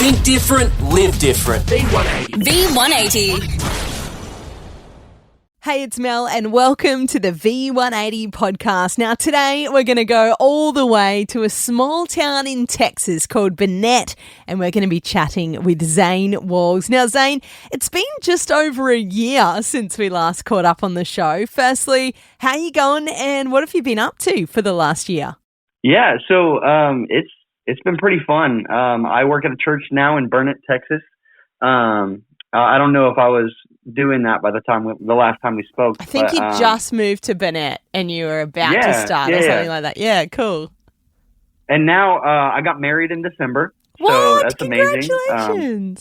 Think different, live different. V180. V180. Hey, it's Mel and welcome to the V180 podcast. Now today we're going to go all the way to a small town in Texas called Burnett and we're going to be chatting with Zane Walls. Now Zane, it's been just over a year since we last caught up on the show. Firstly, how are you going and what have you been up to for the last year? Yeah, so it's been pretty fun. I work at a church now in Burnett, Texas. I don't know if I was doing that by the last time we spoke. I think you just moved to Burnett and you were about to start or something like that. Yeah, cool. And now I got married in December. What? So that's Congratulations. Amazing.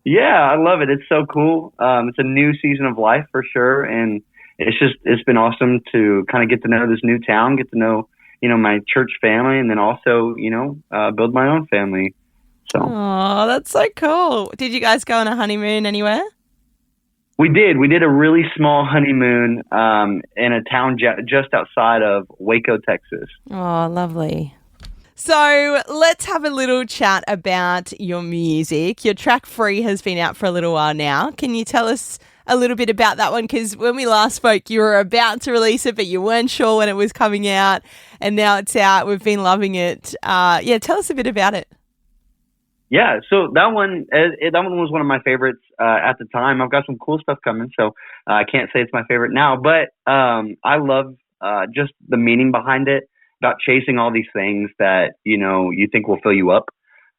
Yeah, I love it. It's so cool. It's a new season of life for sure. And it's been awesome to kind of get to know this new town, get to know, my church family, and then also, build my own family. So. Oh, that's so cool. Did you guys go on a honeymoon anywhere? We did. We did a really small honeymoon in a town just outside of Waco, Texas. Oh, lovely. So let's have a little chat about your music. Your track Free has been out for a little while now. Can you tell us a little bit about that one? Because when we last spoke, you were about to release it, but you weren't sure when it was coming out. And now it's out. We've been loving it. Tell us a bit about it. Yeah, so that one was one of my favorites at the time. I've got some cool stuff coming, so I can't say it's my favorite now. But I love just the meaning behind it, about chasing all these things that, you think will fill you up,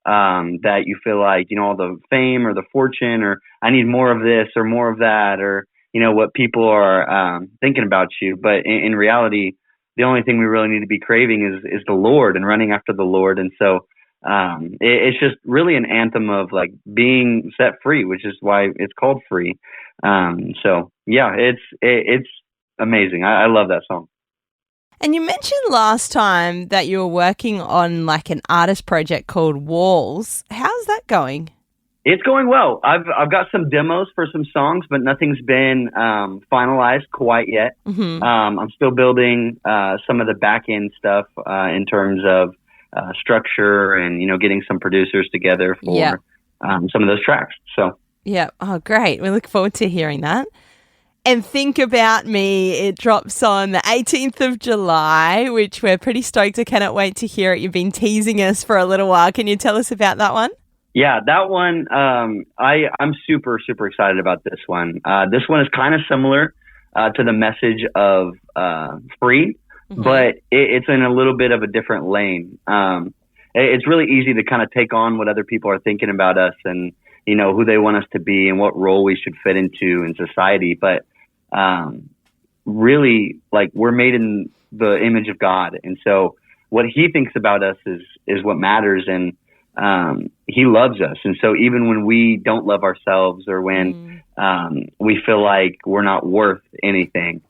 that you feel like, all the fame or the fortune or I need more of this or more of that or, what people are thinking about you. But in reality, the only thing we really need to be craving is the Lord and running after the Lord. And so it's just really an anthem of like being set free, which is why it's called Free. So yeah, it's amazing. I love that song. And you mentioned last time that you were working on like an artist project called Walls. How's that going? It's going well. I've got some demos for some songs, but nothing's been finalized quite yet. Mm-hmm. I'm still building some of the back end stuff in terms of structure and, getting some producers together for some of those tracks. So, yeah. Oh, great. We look forward to hearing that. And Think About Me, it drops on the 18th of July, which we're pretty stoked. I cannot wait to hear it. You've been teasing us for a little while. Can you tell us about that one? Yeah, that one, I'm super, super excited about this one. This one is kind of similar to the message of Free. Mm-hmm. But it's in a little bit of a different lane. It's really easy to kind of take on what other people are thinking about us and, who they want us to be and what role we should fit into in society. But really, like, we're made in the image of God. And so what he thinks about us is what matters. And he loves us. And so even when we don't love ourselves or when we feel like we're not worth anything,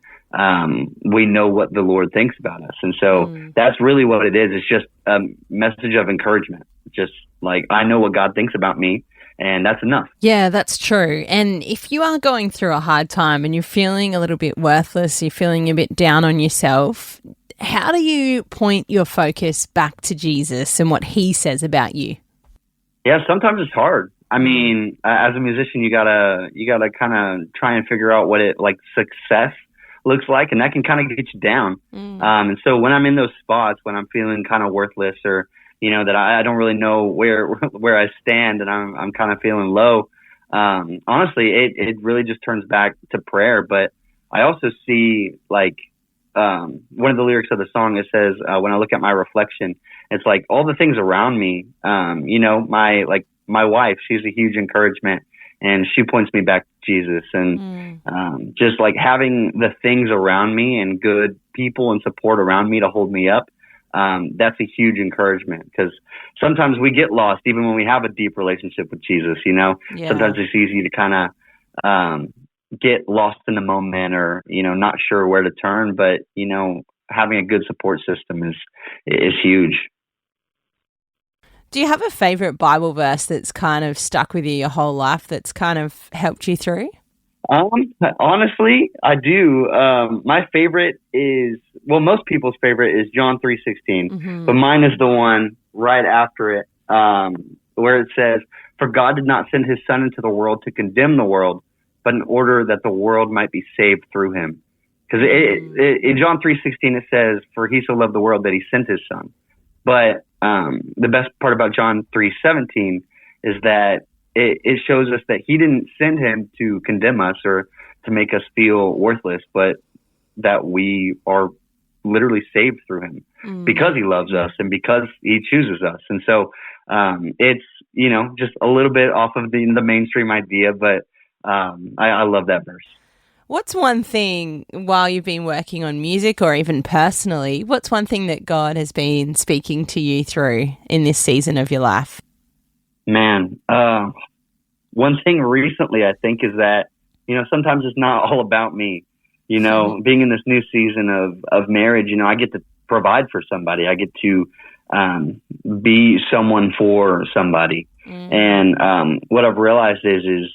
we know what the Lord thinks about us. And so that's really what it is. It's just a message of encouragement. Just like, I know what God thinks about me, and that's enough. Yeah, that's true. And if you are going through a hard time and you're feeling a little bit worthless, you're feeling a bit down on yourself, how do you point your focus back to Jesus and what he says about you? Yeah, sometimes it's hard. I mean, as a musician, you gotta kind of try and figure out what it like success looks like, and that can kind of get you down. And so when I'm in those spots, when I'm feeling kind of worthless or, that I don't really know where I stand and I'm kind of feeling low, honestly, it really just turns back to prayer. But I also see like, one of the lyrics of the song, it says, when I look at my reflection, it's like all the things around me, my wife, she's a huge encouragement. And she points me back to Jesus and just like having the things around me and good people and support around me to hold me up. That's a huge encouragement because sometimes we get lost even when we have a deep relationship with Jesus, Sometimes it's easy to kind of get lost in the moment or, not sure where to turn. But, having a good support system is huge. Do you have a favorite Bible verse that's kind of stuck with you your whole life that's kind of helped you through? Honestly, I do. My favorite is, most people's favorite is John 3:16, but mine is the one right after it, where it says, For God did not send his son into the world to condemn the world, but in order that the world might be saved through him. Because in John 3:16 it says, "For he so loved the world that he sent his son." But the best part about John 3:17 is that it shows us that he didn't send him to condemn us or to make us feel worthless, but that we are literally saved through him because he loves us and because he chooses us. And so it's, just a little bit off of the mainstream idea, but I love that verse. What's one thing, while you've been working on music or even personally, what's one thing that God has been speaking to you through in this season of your life? Man, one thing recently I think is that, sometimes it's not all about me. Being in this new season of marriage, I get to provide for somebody. I get to be someone for somebody. And what I've realized is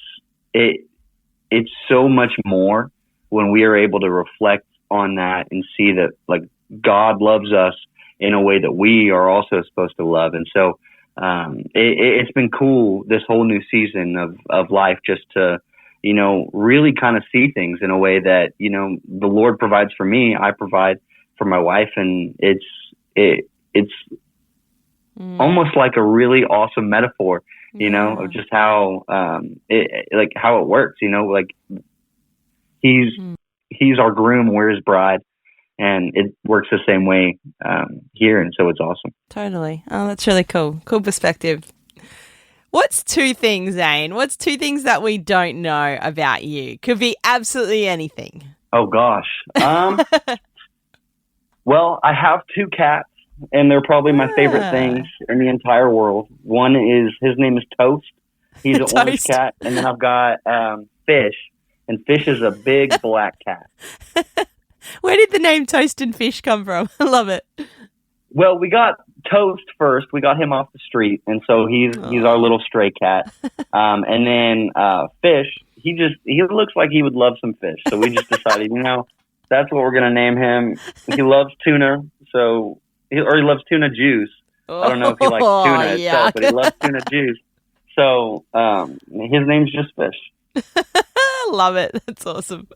it's so much more when we are able to reflect on that and see that, like, God loves us in a way that we are also supposed to love. And so it's been cool this whole new season of life just to, really kind of see things in a way that, the Lord provides for me, I provide for my wife. And it's almost like a really awesome metaphor, of just how, how it works, like he's our groom, we're his bride, and it works the same way here. And so it's awesome. Totally. Oh, that's really cool. Cool perspective. What's two things, Zane? What's two things that we don't know about you? Could be absolutely anything. Oh, gosh. Well, I have two cats, and they're probably my favorite things in the entire world. One is, his name is Toast. He's an orange cat. And then I've got Fish, and Fish is a big black cat. Where did the name Toast and Fish come from? I love it. Well, we got Toast first. We got him off the street, and so he's our little stray cat. And then Fish, he looks like he would love some fish. So we just decided, that's what we're gonna name him. He loves tuna, or he loves tuna juice. I don't know if he likes tuna itself, but he loves tuna juice. So his name's just Fish. Love it. That's awesome.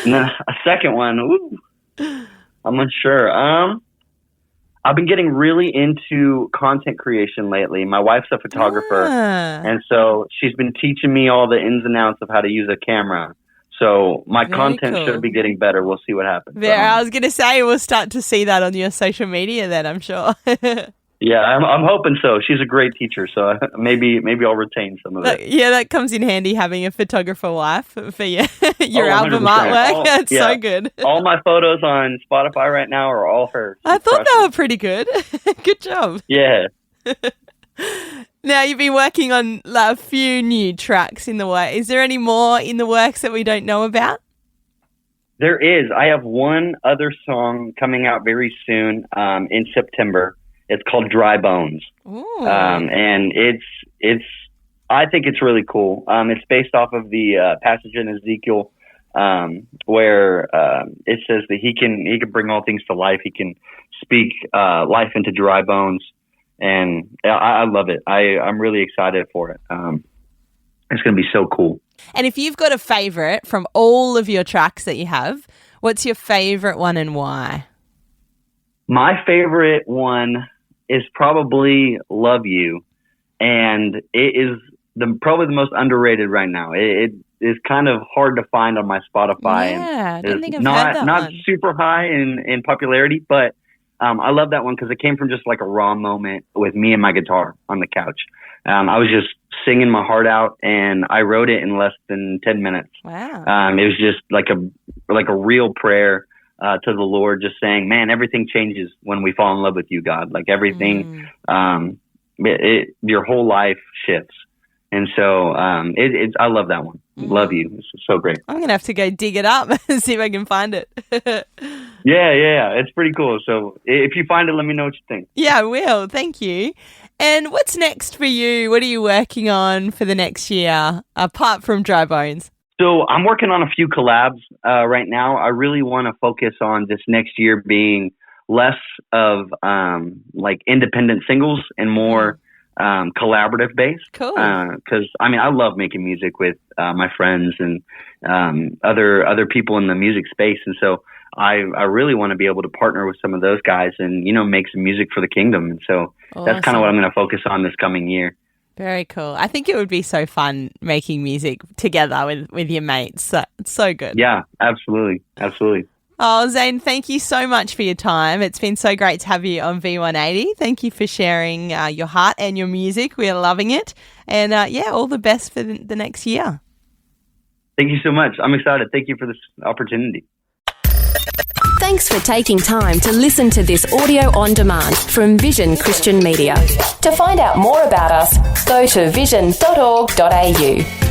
And then a second one. Ooh, I'm unsure. I've been getting really into content creation lately. My wife's a photographer, and so she's been teaching me all the ins and outs of how to use a camera. So my content should be getting better. We'll see what happens. I was going to say, we'll start to see that on your social media then, I'm sure. Yeah, I'm hoping so. She's a great teacher, so maybe I'll retain some of it. Yeah, that comes in handy, having a photographer wife for your album artwork. That's so good. All my photos on Spotify right now are all hers. I thought they were pretty good. Good job. Yeah. Now, you've been working on a few new tracks in the work. Is there any more in the works that we don't know about? There is. I have one other song coming out very soon in September. It's called Dry Bones. And it's I think it's really cool. It's based off of the passage in Ezekiel where it says that he can bring all things to life. He can speak life into dry bones. And I love it. I'm really excited for it. It's going to be so cool. And if you've got a favorite from all of your tracks that you have, what's your favorite one and why? My favorite one is probably Love You. And it is probably the most underrated right now. It is kind of hard to find on my Spotify. Yeah, I don't think I've not, heard that not one. super high in popularity, but I love that one because it came from just like a raw moment with me and my guitar on the couch. I was just singing my heart out, and I wrote it in less than 10 minutes. Wow. It was just like a real prayer to the Lord, just saying, man, everything changes when we fall in love with you, God. Like everything, your whole life shifts. And so I love that one. Love You. It's so great. I'm going to have to go dig it up and see if I can find it. Yeah. It's pretty cool. So if you find it, let me know what you think. Yeah, I will. Thank you. And what's next for you? What are you working on for the next year, apart from Dry Bones? So I'm working on a few collabs right now. I really want to focus on this next year being less of like independent singles and more collaborative based. Cool. Because I love making music with my friends and other people in the music space, and so I really want to be able to partner with some of those guys and make some music for the kingdom. And so that's kind of what I'm going to focus on this coming year. Very cool. I think it would be so fun making music together with your mates. It's so good. Yeah, absolutely. Oh, Zane, thank you so much for your time. It's been so great to have you on V180. Thank you for sharing your heart and your music. We are loving it. And all the best for the next year. Thank you so much. I'm excited. Thank you for this opportunity. Thanks for taking time to listen to this audio on demand from Vision Christian Media. To find out more about us, go to vision.org.au.